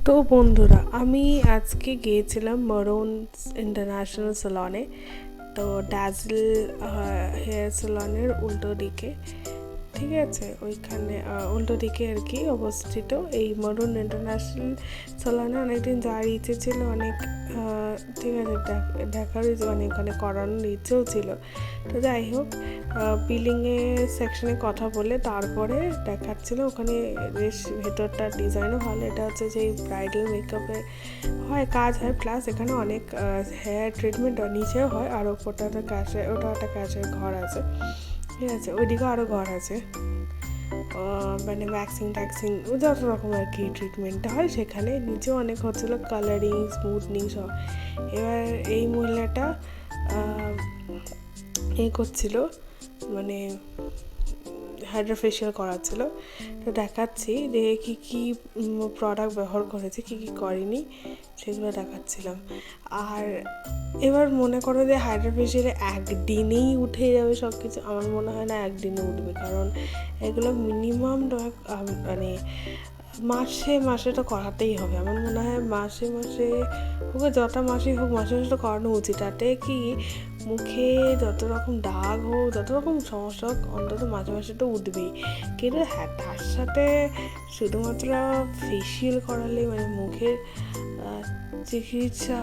তো বন্ধুরা, আমি আজকে গিয়েছিলাম মরুনস ইন্টারন্যাশনাল স্যালনে। তো ড্যাজল হেয়ার স্যালনের উল্টো দিকে, ঠিক আছে, ওইখানে উল্টো দিকে আর কি অবস্থিত এই মরুন ইন্টারন্যাশনাল স্যালনে অনেকদিন যাওয়ার ইচ্ছে ছিল, অনেক ঠিক আছে, দেখার মানে ওখানে করানোর ইচ্ছেও ছিল। তো যাই হোক, বিলিংয়ে সেকশনে কথা বলে তারপরে দেখাচ্ছিল ওখানে বেশ ভেতরটা ডিজাইনও ভালো। এটা হচ্ছে যে ব্রাইডাল মেকআপের হয় কাজ হয়, প্লাস এখানে অনেক হেয়ার ট্রিটমেন্ট নিচেও হয়, আর ওপরটা একটা ক্যাশের, ওটা একটা ক্যাশের ঘর আছে, ঠিক আছে, ওইদিকেও আরও ঘর আছে, মানে ভ্যাক্সিং ট্যাক্সিং যত রকম আর কি ট্রিটমেন্টটা হয় সেখানে। নিচেও অনেক হচ্ছিলো কালারিং, স্মুথনিং সব। এবার এই মহিলাটা করছিল, মানে হাইড্রা ফেশিয়াল করাচ্ছিল। তো দেখাচ্ছি যে কী কী প্রোডাক্ট ব্যবহার করেছে, কী কী করেনি, সেগুলো দেখাচ্ছিলাম। আর এবার মনে করো যে হাইড্রা ফেশিয়ালে একদিনেই উঠে যাবে সব কিছু, আমার মনে হয় না একদিনে উঠবে, কারণ এগুলো মিনিমাম মানে মাসে মাসে তো করাতেই হবে। আমার মনে হয় মাসে মাসে হোক, যত মাসেই হোক, মাসে মাসে তো করানো উচিত। তাতে কি মুখে যত রকম দাগ হোক, যত রকম সমস্যা হোক, অন্তত মাঝে মাসে তো উঠবেই। কিন্তু হ্যাঁ, তার সাথে শুধুমাত্র ফেসিয়াল করালে মানে মুখের চিকিৎসা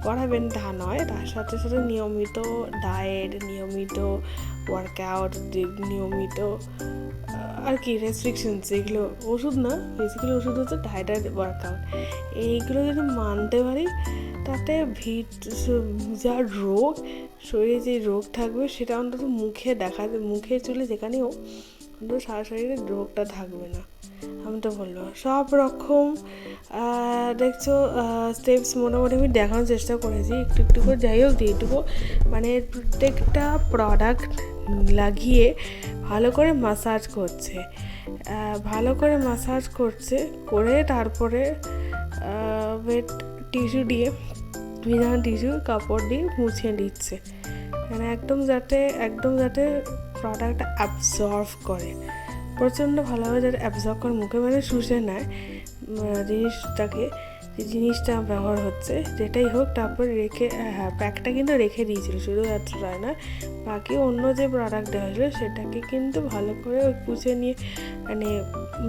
করাবেন তা নয়, তার সাথে সাথে নিয়মিত ডায়েট, নিয়মিত ওয়ার্কআউট, নিয়মিত আর কি রেস্ট্রিকশনস, এগুলো ওষুধ না, বেসিক্যালি ওষুধ হচ্ছে ডায়েট আর ওয়ার্কআউট। এইগুলো যদি মানতে পারি, তাতে যার রোগ, শরীরে যে রোগ থাকবে সেটা অন্তত মুখে মুখে চুলে যেখানেই হোক, অন্তত সারা শরীরে রোগটা থাকবে না। আমি তো বলবো সব রকম দেখছো স্টেপস মোটামুটি আমি দেখানোর চেষ্টা করেছি একটু একটু করে। যাই হোক, যেটুকু মানে প্রত্যেকটা প্রোডাক্ট লাগিয়ে ভালো করে মাসাজ করছে, করে তারপরে ওয়েট টিস্যু দিয়ে, ভিজানো টিস্যু কাপড় দিয়ে মুছিয়ে দিচ্ছে, মানে একদম যাতে প্রোডাক্টটা অ্যাবজর্ভ করে, প্রচণ্ড ভালোভাবে যাতে অ্যাবজর্ব করে, মুখে মানে শুষে নেয় জিনিসটাকে, যে জিনিসটা ব্যবহার হচ্ছে যেটাই হোক। তারপর প্যাকটা কিন্তু রেখে দিয়েছিল, শুধু এতটাই না, বাকি অন্য যে প্রোডাক্ট দেওয়া হয়েছিলো সেটাকে কিন্তু ভালো করে পুছে নিয়ে, মানে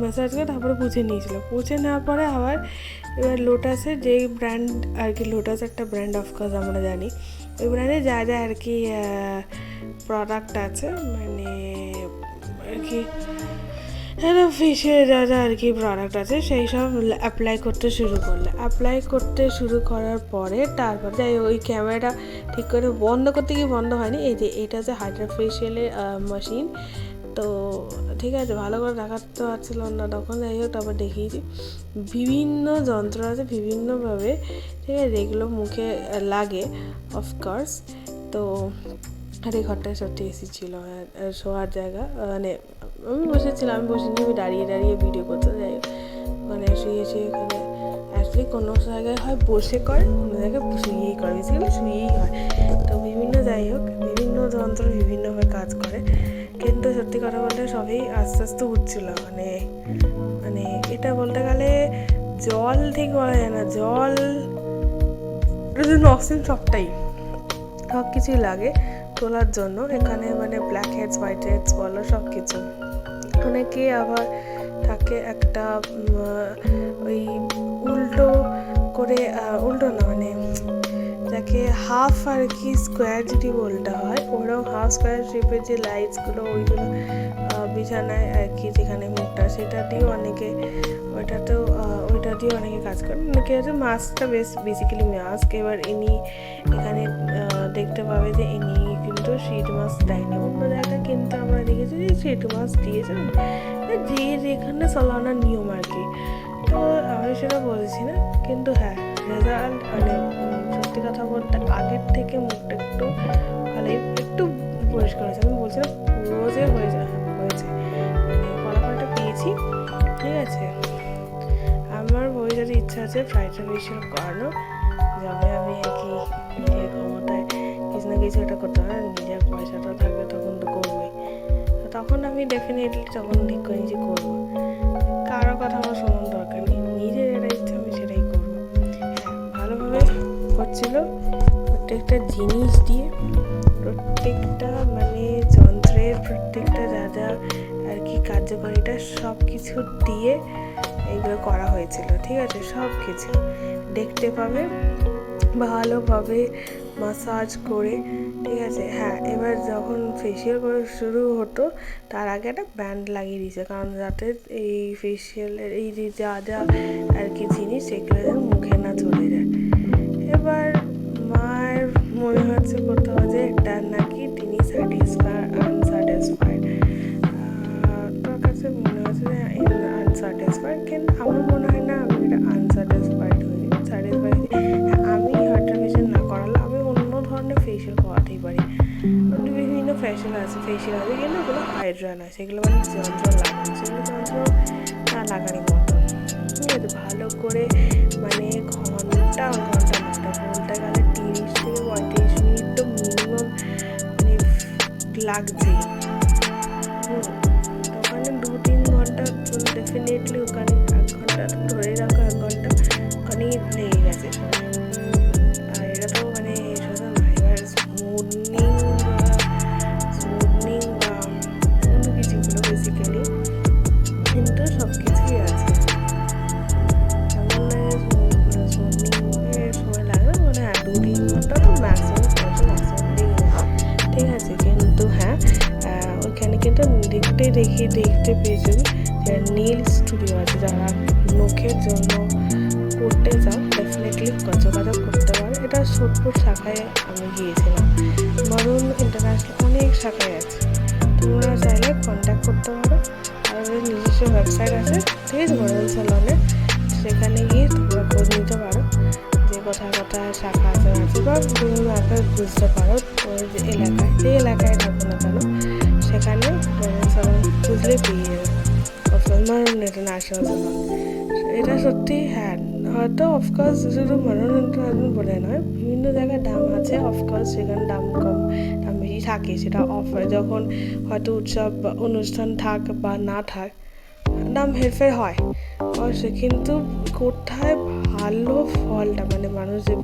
ম্যাসাজ করে তারপরে পুছে নিয়েছিল। পুছে নেওয়ার পরে আবার এবার লোটাসের যেই ব্র্যান্ড আর কি, লোটাস একটা ব্র্যান্ড অফকোর্স আমরা জানি, ওই ব্র্যান্ডে যা যা আর কি প্রোডাক্ট আছে, মানে আর কি ফেসে যা যা আর কি প্রোডাক্ট আছে সেই সব অ্যাপ্লাই করতে শুরু করার পরে তারপর যাই ওই ক্যামেরাটা ঠিক করে বন্ধ করতে গিয়ে বন্ধ হয়নি। এই যে এটা হচ্ছে হাইড্রা ফেশিয়ালের মেশিন, তো ঠিক আছে, ভালো করে দেখাতে পারছিল না তখন। যাই হোক, তারপর দেখিয়েছি বিভিন্ন যন্ত্র আছে বিভিন্নভাবে, ঠিক আছে, যেগুলো মুখে লাগে অফকোর্স। তো আর এই ঘরটায় সত্যি এসি ছিল, শোয়ার জায়গা, মানে আমি বসেছিলাম, আমি বসিনি, আমি দাঁড়িয়ে দাঁড়িয়ে ভিডিও করতে। যাই হোক, মানে শুয়েছি এখানে। অ্যাকচুয়ালি কোনো জায়গায় হয় বসে করে, কোনো জায়গায় শুয়েই করে, বেসিক্যালি শুয়েই হয়। তো যাই হোক, বিভিন্ন যন্ত্র বিভিন্নভাবে কাজ করে, কিন্তু সত্যি কথা বলতে সবই আস্তে আস্তে উঠছিল। মানে মানে এটা বলতে গেলে জল ঠিক বলা যায় না, জল অক্সিজেন সব কিছুই লাগে তোলার জন্য এখানে, মানে ব্ল্যাক হেডস, হোয়াইট হেডস বলো, সব কিছু। অনেকে আবার থাকে একটা ওই উল্টো না, মানে যাকে হাফ আর কি স্কোয়ার যদি বলতে হয়, ওরকম হাফ স্কোয়ার শেপের যে লাইটসগুলো, ওইগুলো বিছানায় আর কি, যেখানে মুখটা, সেটা দিয়েও অনেকে, ওইটা দিয়েও অনেকে কাজ করে। অনেকে আছে মাস্কটা বেসিক্যালি মাস্ক। এবার ইনি এখানে দেখতে পাবে যে ইনি কিন্তু শিট মাস্ক দেয়নি, অন্য জায়গায় কিন্তু আমরা দেখেছি যে শিট মাস্ক দিয়েছে, যে যেখানে সালানোর নিয়ম আর কি। তো আমি সেটা বলছি না, কিন্তু হ্যাঁ, রেজাল্ট মানে সত্যি কথা বলতে আগের থেকে মুখটা একটু ভালোই, একটু পরিষ্কার হয়েছে। আমি বলছি না পুরো যে হয়েছে, মানে ফলাফলটা পেয়েছি, ঠিক আছে। আমার ভবিষ্যতে ইচ্ছা আছে হাইড্রা ফেশিয়াল করানো, যাবে আমি আর কি নিজের ক্ষমতায় কিছু না কিছু একটা করতে হবে, নিজের পয়সাটা থাকবে তখন তো করবোই। তখন আমি ডেফিনেটলি তখন ঠিক করে নিজে করবো, কারো কথা আমার শোনার দরকার নেই, প্রত্যেকটা জিনিস দিয়ে, প্রত্যেকটা মানে যন্ত্রের প্রত্যেকটা যা যা আর কি কার্যকারিতা সব কিছু দিয়ে এগুলো করা হয়েছিল, ঠিক আছে? সব কিছু দেখতে পাবে ভালোভাবে মাসাজ করে, ঠিক আছে? হ্যাঁ, এবার যখন ফেসিয়াল করা শুরু হতো তার আগে একটা ব্যান্ড লাগিয়ে দিয়েছে, কারণ যাতে এই ফেসিয়ালের এই যে যা যা আর কি জিনিস সেগুলো যেন মুখে না চলে যায়। এবার মায়ের মনে হচ্ছে কোথাও যে এটা নাকি তিনি আনস্যাটিসফাইড, তোর কাছে মনে হচ্ছে যে আনস্যাটিসফাইড, কিন্তু আমার মনে হয় না আমি এটা আনস্যাটিসফাইড হয়ে স্যাটিসফাইড। আমি হার্টের ফেসিয়াল না করালে আমি অন্য ধরনের ফেসিয়াল করাতেই পারি। বিভিন্ন ফেসিয়াল আছে কিন্তু ওগুলো হাইড্রা নয়, সেগুলো মানে যন্ত্র লাগানো, সেগুলো যন্ত্র না লাগারই মতো, ঠিক আছে? ভালো করে মানে ঘন্টা বলতে গেলে 30 থেকে 35 মিনিট তো মিনিমাম মানে লাগছেই। ওখানে 2-3 ঘন্টা ডেফিনেটলি, ওখানে 1 ঘন্টা ধরে রাখো, 1 ঘন্টা ওখানেই লেগে গেছে। আর এটা তো মানে শুধু না, এবার স্মুথনিং বা অন্য কিছুগুলো বেসিক্যালি, কিন্তু সব কিছুই আছে। এমন নয় স্মুথনিংয়ের সময় লাগবে, মানে 2-3 ঘন্টা তো ম্যাক্সিমাম লেগে যায়, ঠিক আছে? কিন্তু হ্যাঁ, ওইখানে কিন্তু দেখতে পেয়েছি যে নীল স্টুডিও আছে, যারা নখের জন্য করতে চাও ডেফিনেটলি যোগাযোগ করতে পারো। এটা সোদপুর শাখায় আমি গিয়েছিলাম, মরুন ইন্টারন্যাশনাল অনেক শাখায় আছে, তোমরা চাইলে কন্ট্যাক্ট করতে পারো। আর ওদের নিজস্ব ওয়েবসাইট আছে, ঠিক আছে, মরুন স্যালনে, সেখানে গিয়ে তোমরা খোঁজ নিতে পারো যে কোথায় কোথায় শাখা আছে বা তুমি ম্যাপে বুঝতে পারো ওই যে যে এলাকায় থাকো না কেন, সেখানে মরুন স্যালন খুঁজলে পেয়ে যাবে, মরুন ইন্টারন্যাশনাল স্যালন। এটা সত্যি হ্যাঁ, হয়তো অফকোর্স শুধু মরুন ইন্টারন্যাশনাল বলে নয়, বিভিন্ন জায়গায় দাম আছে, অফকোর্স সেখানে দাম কম দাম বেশি থাকে, সেটা অফার যখন হয়তো উৎসব বা অনুষ্ঠান থাক বা না থাক দাম হেরফের হয় অবশ্যই, কিন্তু কোথায় ভালো ফলটা মানে মানুষ যে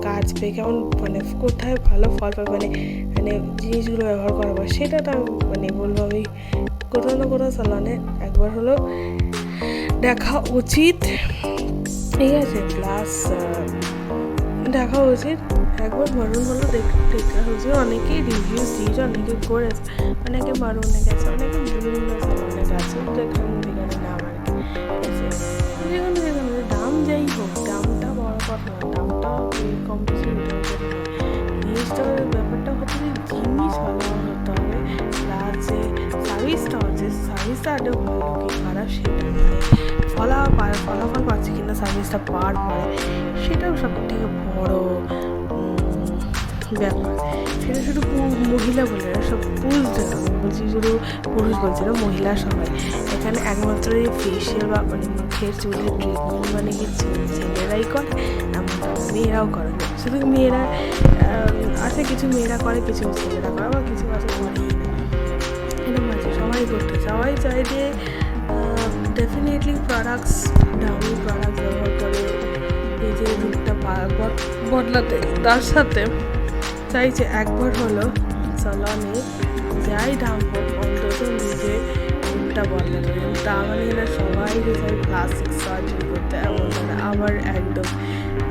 কাজ পেয়ে কেমন মানে কোথায় ভালো ফল পাবে মানে জিনিসগুলো ব্যবহার করা হয়, সেটা তো আমি মানে বলবো আমি কোথাও না কোথাও স্যালনে একবার হলো দেখা উচিত, ঠিক আছে? প্লাস দেখা উচিত একবার মরুন হলো দেখা উচিত। অনেকেই রিভিউজ দিয়েছে, অনেকে করেছে, অনেকে মরুনে গেছে, অনেকে বিভিন্ন স্যালনে গেছে, যেখানে নাম আর কি, ঠিক আছে? যেখানে দাম যাই হোক, দামটা বড় কথা না, দামটা কম বেশি জিনিসটার ব্যাপারটা হচ্ছে যে জিনিস ভালো হতে হবে, প্লাস যে সার্ভিসটা আদৌ ভালো কি খারাপ সেটা মানে ফলাফল পাচ্ছে কিনা সার্ভিসটা পাওয়ার পরে, সেটাও সব থেকে বড় ব্যাপার। সেটা শুধু মহিলা বলে না, সব পুরুষদের, আমি বলছি শুধু পুরুষ বলছি না, মহিলা সবাই এখানে একমাত্র এই ফেসিয়াল বা মানে মুখের চুলের ট্রিটমেন্ট মানে কি ছেলেরাই করে, এমন মেয়েরাও করে, শুধু মেয়েরা আছে, কিছু মেয়েরা করে, কিছু ছেলেরা করে, আবার কিছু আছে করেই না, এরকম আছে। সবাই করতে সবাই চাই যে ডেফিনেটলি দামি প্রোডাক্টস ব্যবহার করে নিজের রূপটা বদলাতে, তার সাথে চাইছে একবার হলো স্যালনে যাই দাম হোক অন্তত নিজের রূপটা বদলাতে। তা মানে এরা সবাই যে চাই প্লাস্টিক সার্জারি করতে, এমন মানে আমার একদম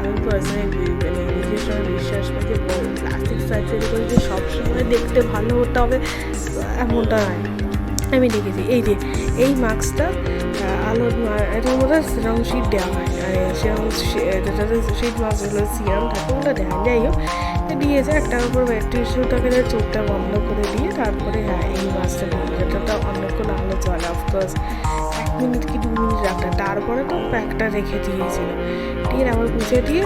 আমি পার্সোনালি মানে নিজের সঙ্গে বিশ্বাস করি যে প্লাস্টিক সার্জারি করে যে সবসময় দেখতে ভালো হতে হবে এমনটা নয়। আমি দেখেছি এই মাস্কটা এটার মধ্যে সিরাম শিট দেওয়া হয়, যেটাতে শিট মাস্কগুলো সিরাম থাকে ওগুলো দেয়, যাই হোক দিয়েছে একটার উপর টিস্যুটাকে চোখটা বন্ধ করে দিয়ে তারপরে হ্যাঁ এই মাছটা যেটা অনেকক্ষণ আলো চলে, অফকোর্স 1 মিনিট কি 2 মিনিট রাখটা, তারপরে তো প্যাকটা রেখে দিয়েছিল, ঠিক আবার বুঝে দিয়ে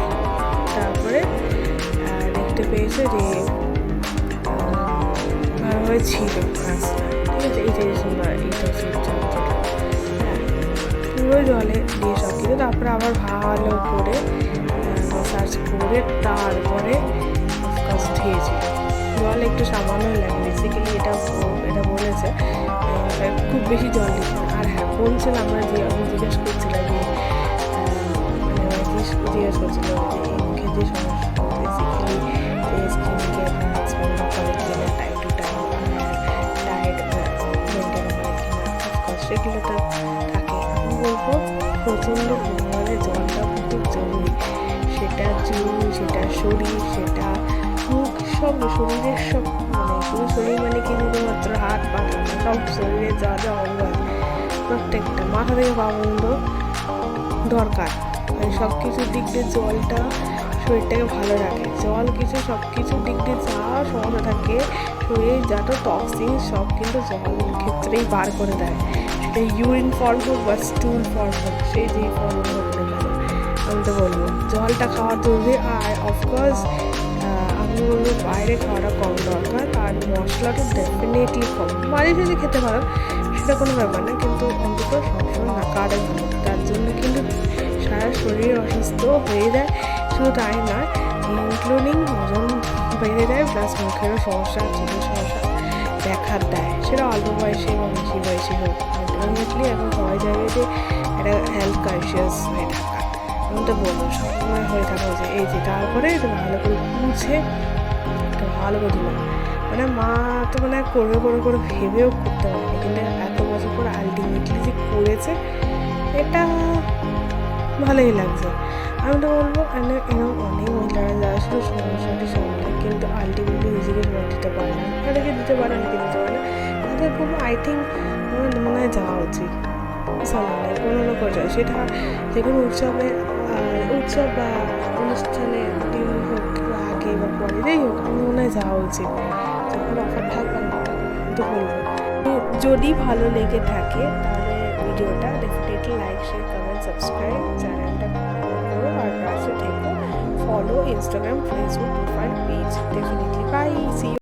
তারপরে দেখতে পেয়েছে যে ভালোভাবে ছিল মাছটা, ঠিক আছে? এইটা হ্যাঁ পুরো জলে দিয়ে সব কিছু, তারপরে আবার ভালো করে মাসাজ করে তারপরে অফকোর্স দিয়েছিল। জল একটু সামান্য লাগে, বেসিক্যালি এটা বলেছে খুব বেশি জল দিচ্ছে না। আর হ্যাঁ বলছিল আমি জিজ্ঞেস করছিলাম যে জিজ্ঞেস করছিল যে মুখের যে সমস্যা বেসিক্যালি যে স্কিন কেয়ার হাজব্যান্ড করে কিনা time to time diet maintain করে কিনা অফকোর্স সেগুলো তো থাকে। আমি বলবো প্রচণ্ড পরিমাণে জলটা খুব জরুরি, সেটা চুল, সেটা শরীর, সেটা মুখ, সব শরীরের সব মানে শুধু শরীর মানে কি শুধুমাত্র হাত পা না, সব শরীরের যা যা অঙ্গ আছে প্রত্যেকটা মাথা থেকে পা পর্যন্ত দরকার। মানে সব কিছুর দিক দিয়ে জলটা শরীরটাকে ভালো রাখে। জল কিছু সব কিছুর দিক দিয়ে যা সমস্যা থাকে শরীরে যত টক্সিন সব কিন্তু জলের ক্ষেত্রেই বার করে দেয়, সেটা ইউরিন ফর্ম হোক বা স্টুল ফর্ম হোক, সেই যেই ফর্ম হোক না কেন। আমি তো বলবো জলটা খাওয়া জরুরি। আর অফকোর্স আমি বলবো বাইরে খাওয়াটা কম দরকার, আর মশলাটা ডেফিনেটলি কম, মাঝে সাঝে খেতে পারো সেটা কোনো ব্যাপার না, কিন্তু অন্তত সবসময় না খাওয়াটাই ভালো। তার জন্য কিন্তু সারা শরীর অসুস্থ হয়ে যায়, শুধু তাই নয় ইনক্লুডিং ওজন বেড়ে যায়, প্লাস মুখেরও সমস্যা, চুলের সমস্যা দেখা দেয়, সেটা অল্প বয়সে বা বেশি বয়সে হোক। আলটিমেটলি এখন সবাই চাইবে যে একটা হেলথ কনসিয়াস হয়ে থাকা। আমি তো বলবো সবসময় হয়ে থাকা উচিত। এই যে তারপরে একটু ভালো করে মুছে একটু ভালো করে দিলাম, মানে মা তো মানে করবে করে করে ভেবেও করতে পারেনি, কিন্তু এত বছর পর আলটিমেটলি যে করেছে এটা ভালোই লাগছে। আমি তো বলবো এরকম অনেক মহিলারা যারা শুধু সমস্যাটি সামলায় কিন্তু আলটিমেটলি নিজেকে সময় দিতে পারে না, অনেকে দিতে পারে, অনেকে দিতে পারে না, তাদের বলবো আই থিঙ্ক আমার মনে হয় যাওয়া উচিত সামলায় কোনো না করে যায়, সেটা যে কোনো উৎসব বা অনুষ্ঠানে দিন হোক বা আগে বা পরে যাই হোক, আমার মনে হয় যাওয়া উচিত। যখন অফার থাকবে না তো বলবো। যদি ভালো লেগে থাকে তাহলে ভিডিওটা definitely like, share, comment, subscribe, চ্যানেলটা করো, আর পাশে থেকো, follow Instagram, Facebook profile page definitely. Bye, see you.